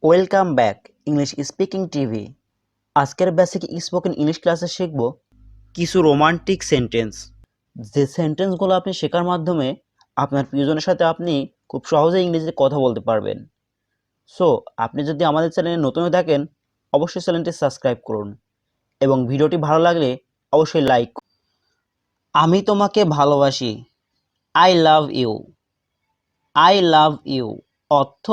Welcome back English speaking TV. আজকের basic spoken English ক্লাসে শিখব কিছু রোমান্টিক সেন্টেন্স, যে সেন্টেন্সগুলো আপনি শেখার মাধ্যমে আপনার প্রিয়জনের সাথে আপনি খুব সহজে ইংরেজিতে কথা বলতে পারবেন। সো আপনি যদি আমাদের চ্যানেলে নতুন হয়ে থাকেন, অবশ্যই চ্যানেলটি সাবস্ক্রাইব করুন এবং ভিডিওটি ভালো লাগলে অবশ্যই লাইক। আমি তোমাকে ভালোবাসি, I love you. I love you অর্থ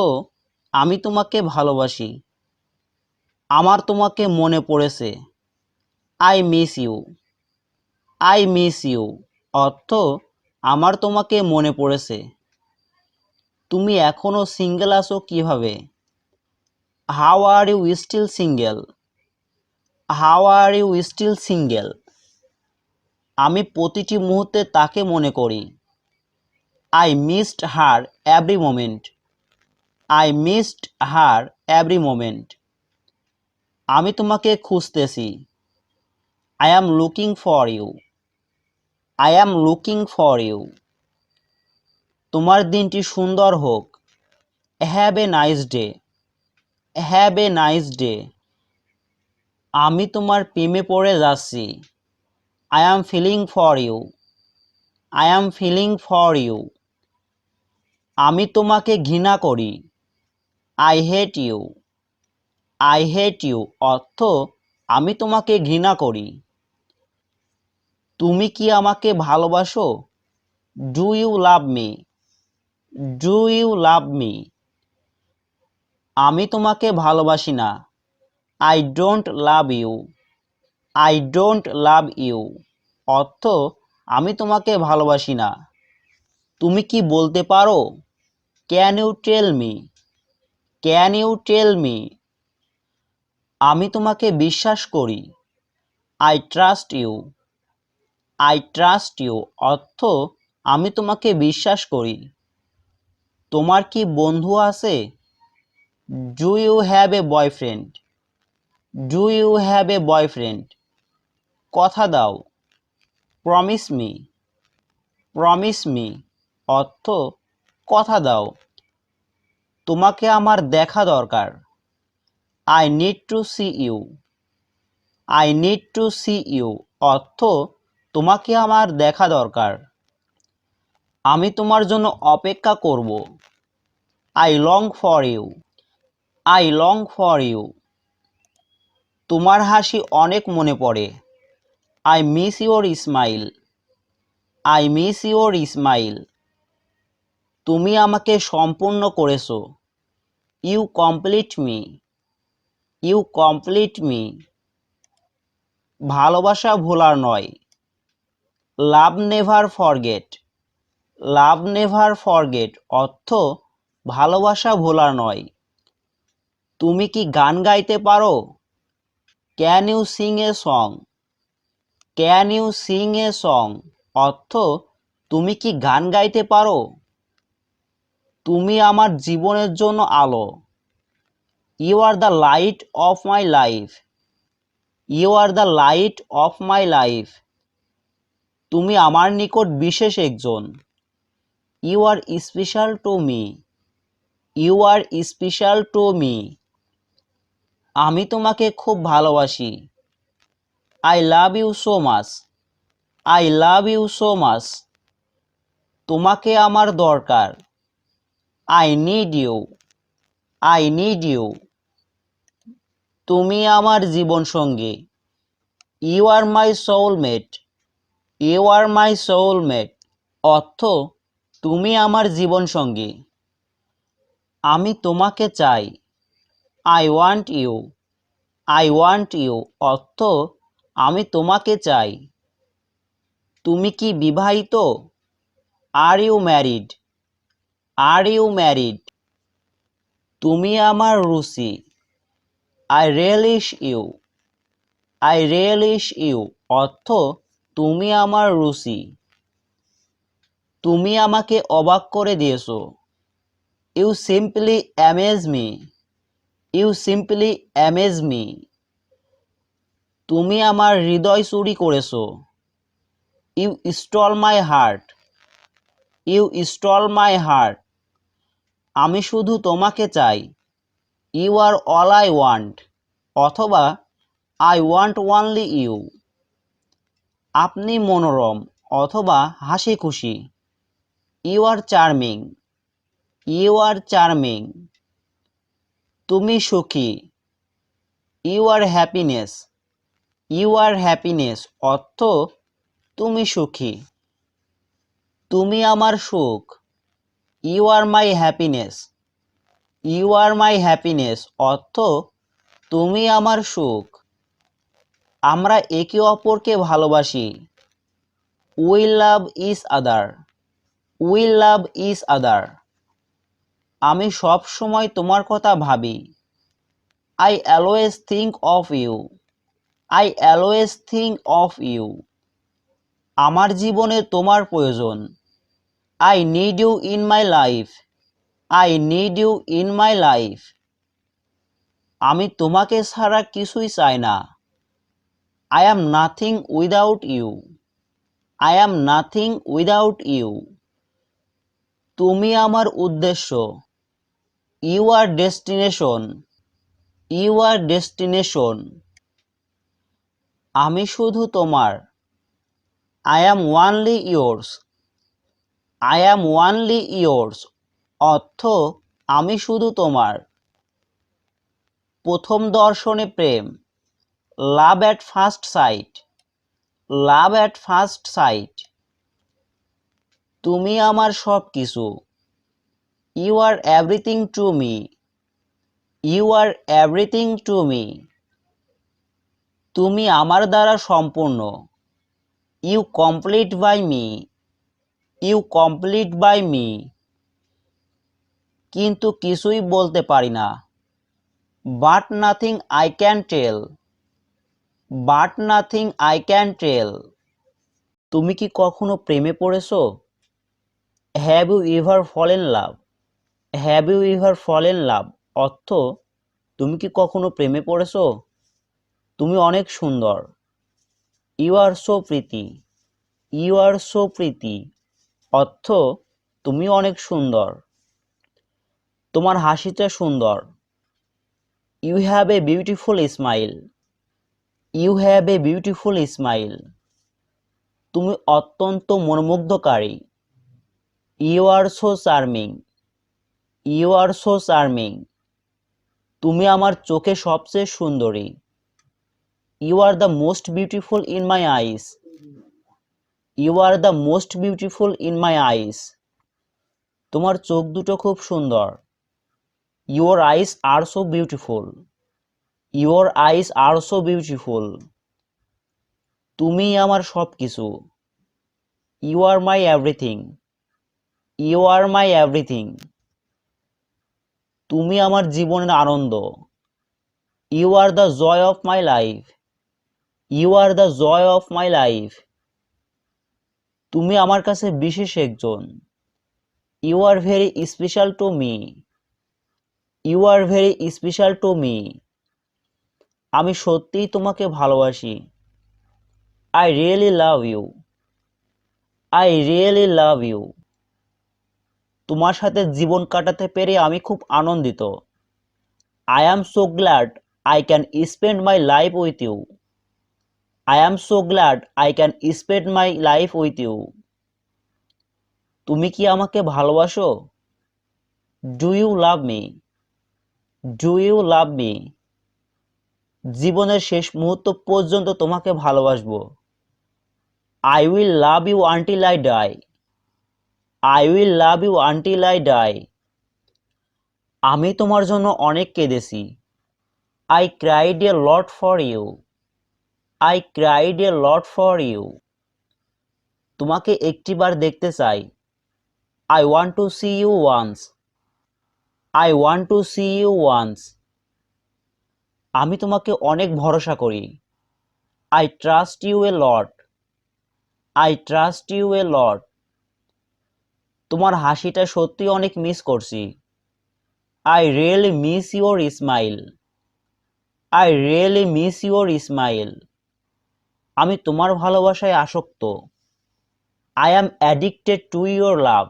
আমি তোমাকে ভালোবাসি। আমার তোমাকে মনে পড়েছে, I miss you. I miss you অর্থ আমার তোমাকে মনে পড়েছে। তুমি এখনো সিঙ্গেল আছো কিভাবে? How are you still single? How are you still single? আমি প্রতিটি মুহূর্তে তাকে মনে করি। I missed her every moment. I missed her every moment. আমি তোমাকে খুঁজতেছি। I am looking for you. I am looking for you. তোমার দিনটি সুন্দর হোক। Have a nice day. Have a nice day. আমি তোমার প্রেমে পড়ে যাচ্ছি। I am feeling for you. I am feeling for you. আমি তোমাকে ঘৃণা করি। I hate you. I hate you অর্থ আমি তোমাকে ঘৃণা করি। তুমি কি আমাকে ভালোবাসো? Do you love me? Do you love me? আমি তোমাকে ভালোবাসি না। I don't love you. I don't love you অর্থ আমি তোমাকে ভালোবাসি না। তুমি কি বলতে পারো? Can you tell me? Can you tell me? আমি তোমাকে বিশ্বাস করি। I trust you. I trust you অর্থ আমি তোমাকে বিশ্বাস করি। তোমার কি বন্ধু আছে? Do you have a boyfriend? Do you have a boyfriend? কথা দাও। Promise me. প্রমিস মি অর্থ কথা দাও। তোমাকে আমার দেখা দরকার। I need to see you. I need to see you অর্থ তোমাকে আমার দেখা দরকার। আমি তোমার জন্য অপেক্ষা করব। I long for you. I long for you. তোমার হাসি অনেক মনে পড়ে। I miss your smile. I miss your smile. তুমি আমাকে সম্পূর্ণ করেছো। You complete me. You complete me. ভালোবাসা ভোলার নয়। Love never forget. Love never forget অর্থ ভালোবাসা ভোলার নয়। তুমি কি গান গাইতে পারো? Can you sing a song? Can you sing a song অর্থ তুমি কি গান গাইতে পারো? তুমি আমার জীবনের জন্য আলো। You are the light of my life. You are the light of my life. তুমি আমার নিকট বিশেষ একজন। You are special to me. You are special to me. আমি তোমাকে খুব ভালোবাসি। I love you so much. I love you so much. তোমাকে আমার দরকার। I need you. I need you. তুমি আমার জীবনসঙ্গী। You are my soulmate. You are my soulmate অর্থ তুমি আমার জীবনসঙ্গী। আমি তোমাকে চাই। I want you. I want you অর্থ আমি তোমাকে চাই। তুমি কি বিবাহিত? Are you married? Are you married? তুমি আমার রুচি। I relish you. I relish you অর্থ তুমি আমার রুচি। তুমি আমাকে অবাক করে দিয়েছো। You simply amaze me. You simply amaze me. তুমি আমার হৃদয় চুরি করেছো। You stole my heart. You stole my heart. আমি শুধু তোমাকে চাই। You are all I want অথবা আই ওয়ান্ট ওনলি ইউ। আপনি মনোরম অথবা হাসি খুশি, you are charming, you are charming. তুমি সুখী, you are happiness, you are happiness অর্থ তুমি সুখী। তুমি আমার সুখ, you are my happiness, you are my happiness অর্থ তুমি আমার সুখ। আমরা একে অপরকে ভালোবাসি, we love each other, we love each other. আমি সব সময় তোমার কথা ভাবি, I always think of you, I always think of you. আমার জীবনে তোমার প্রয়োজন, I need you in my life, I need you in my life. আমি তোমাকে ছাড়া কিছুই চাই না, I am nothing without you, I am nothing without you. তুমি আমার উদ্দেশ্য, you are destination, you are destination. আমি শুধু তোমার, I am only yours, I am only yours অর্থ আমি শুধু তোমার। প্রথম দর্শনে প্রেম, love at first sight, love at first sight. তুমি আমার সব কিছু, you are everything to me, you are everything to me. তুমি আমার দ্বারা সম্পূর্ণ, you complete by me, you complete by me. কিন্তু কিছুই বলতে পারি না, but nothing I can tell, but nothing I can tell. তুমি কি কখনো প্রেমে পড়েছো? Have you ever fallen love, have you ever fallen love অর্থ তুমি কি কখনো প্রেমে পড়েছো? তুমি অনেক সুন্দর, you are so pretty, you are so প্রীতি অর্থ তুমি অনেক সুন্দর। তোমার হাসিটা সুন্দর, you have a beautiful smile, you have a beautiful smile. তুমি অত্যন্ত মনোমুগ্ধকারী, you are so charming, you are so charming. তুমি আমার চোখে সবচেয়ে সুন্দরী, you are the most beautiful in my eyes, you are the most beautiful in my eyes. তোমার চোখ দুটো খুব সুন্দর, your eyes are so beautiful, your eyes are so beautiful. তুমি আমার সব কিছু, you are my everything, you are my everything. তুমি আমার জীবনের আনন্দ, you are the joy of my life, you are the joy of my life. তুমি আমার কাছে বিশেষ একজন, you are very special to me, you are very special to me. আমি সত্যিই তোমাকে ভালোবাসি, I really love you, I really love you. তোমার সাথে জীবন কাটাতে পেরে আমি খুব আনন্দিত, I am so glad I can spend my life with you, I am so glad I can spend my life with you. তুমি কি আমাকে ভালোবাসো? Do you love me, do you love me. জীবনের শেষ মুহূর্ত পর্যন্ত তোমাকে ভালোবাসবো, I will love you until I die, I will love you until I die. আমি তোমার জন্য অনেক কেঁদেছি, I cried a lot for you, I cried a lot for you. তোমাকে একটিবার দেখতে চাই, I want to see you once, I want to see you once. আমি তোমাকে অনেক ভরসা করি, I trust you a lot, I trust you a lot. তোমার হাসিটা সত্যি অনেক মিস করছি, I really miss your smile, I really miss your smile. আমি তোমার ভালোবাসায় আসক্ত, I am addicted to your love,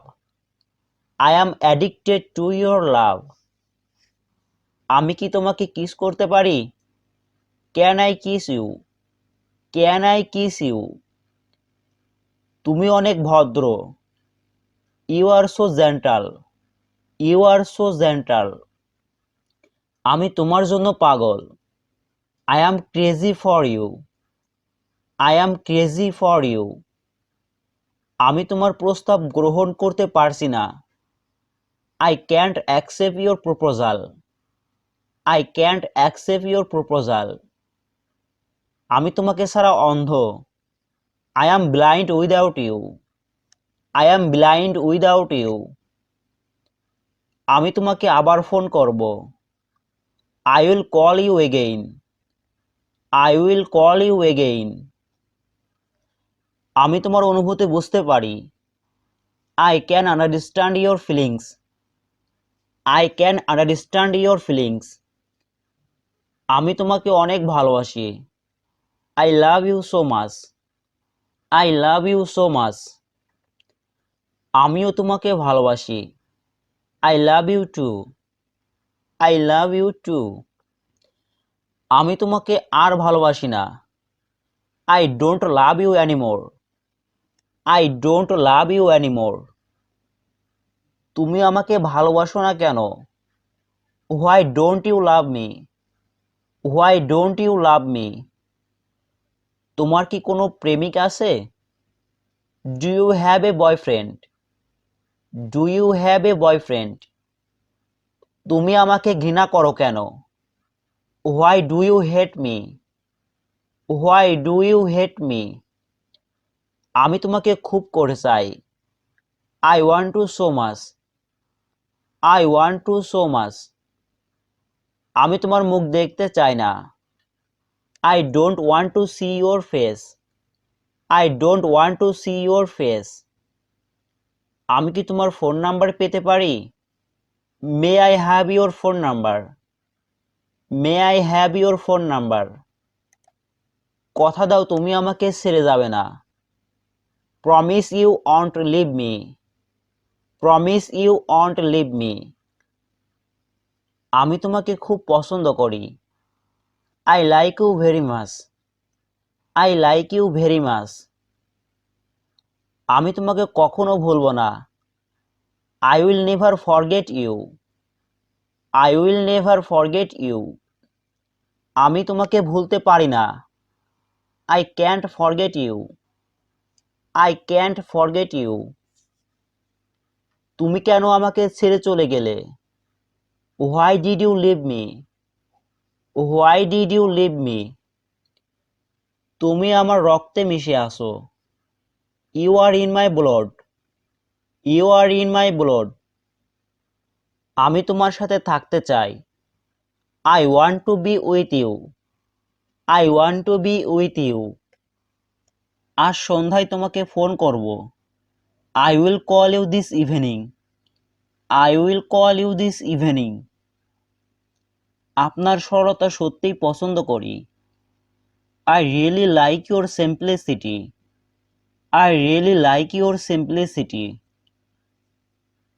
I am addicted to your love. আমি কি তোমাকে কিস করতে পারি? Can I kiss you? Can I kiss you? তুমি অনেক ভদ্র। You are so gentle. You are so gentle. আমি তোমার জন্য পাগল। I am crazy for you. I am crazy for you. আমি তোমার প্রস্তাব গ্রহণ করতে পারছি না। I can't accept your proposal. I can't accept your proposal. আমি তোমাকে ছাড়া অন্ধ। I am blind without you. I am blind without you. আমি তোমাকে আবার ফোন করব। I will call you again. I will call you again. আমি তোমার অনুভূতি বুঝতে পারি। I can understand your feelings. I can understand your feelings. আমি তোমাকে অনেক ভালোবাসি। I love you so much. I love you so much. আমিও তোমাকে ভালোবাসি। I love you too. I love you too. আমি তোমাকে আর ভালোবাসি না। I don't love you anymore. I don't love you anymore. তুমি আমাকে ভালোবাসো না কেন? Why don't you love me? Why don't you love me? তোমার কি কোনো প্রেমিক আছে? Do you have a boyfriend? Do you have a boyfriend? তুমি আমাকে ঘৃণা করো কেন? Why do you hate me? Why do you hate me? আমি তোমাকে খুব করে চাই। I want to so much. I want to so much. আমি তোমার মুখ দেখতে চাই না। I don't want to see your face. I don't want to see your face. আমি কি তোমার ফোন নাম্বার পেতে পারি? May I have your phone number? May I have your phone number? কথা দাও তুমি আমাকে ছেড়ে যাবে না। Promise you won't leave me. Promise you won't leave me. আমি তোমাকে খুব পছন্দ করি। I like you very much. I like you very much. আমি তোমাকে কখনো ভুলব না। I will never forget you. I will never forget you. আমি তোমাকে ভুলতে পারি না। I can't forget you. I can't forget you. তুমি কেন আমাকে ছেড়ে চলে গেলে? Why did you leave me? Why did you leave me? তুমি আমার রক্তে মিশে আছো। You are in my blood. You are in my blood. আমি তোমার সাথে থাকতে চাই। I want to be with you. I want to be with you. আজ সন্ধ্যায় তোমাকে ফোন করব। I will call you this evening. I will call you this evening. আপনার সরলতা সত্যিই পছন্দ করি। I really like your simplicity. I really like your simplicity.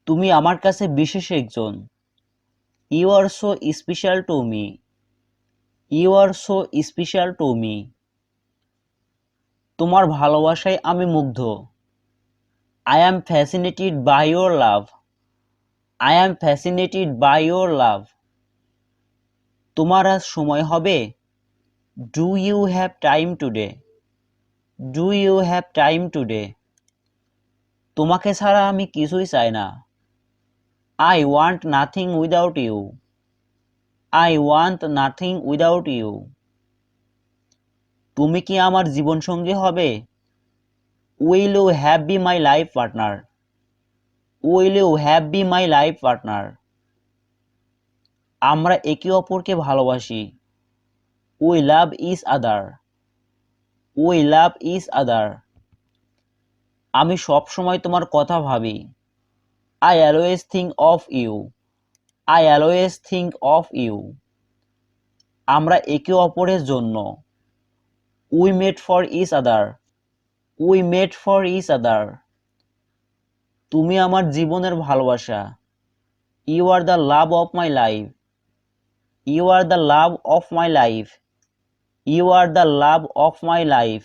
তুমি আমার কাছে বিশেষ একজন। You are so special to me. You are so special to me. তোমার ভালোবাসায় আমি মুগ্ধ। I am fascinated by your love. I am fascinated by your love. তোমার আজ সময় হবে? Do you have time today? Do you have time today? তোমাকে ছাড়া আমি কিছুই চাই না। I want nothing without you. I want nothing without you. তুমি কি আমার জীবনসঙ্গী হবে? Will you have be my life partner? Will you have be my life partner? আমরা একে অপরকে ভালোবাসি। We love each other. We love each other. আমি সব সময় তোমার কথা ভাবি। I always think of you. I always think of you. আমরা একে অপরের জন্য। We made for each other. We made for each other. তুমি আমার জীবনের ভালোবাসা। You are the love of my life. You are the love of my life. You are the love of my life.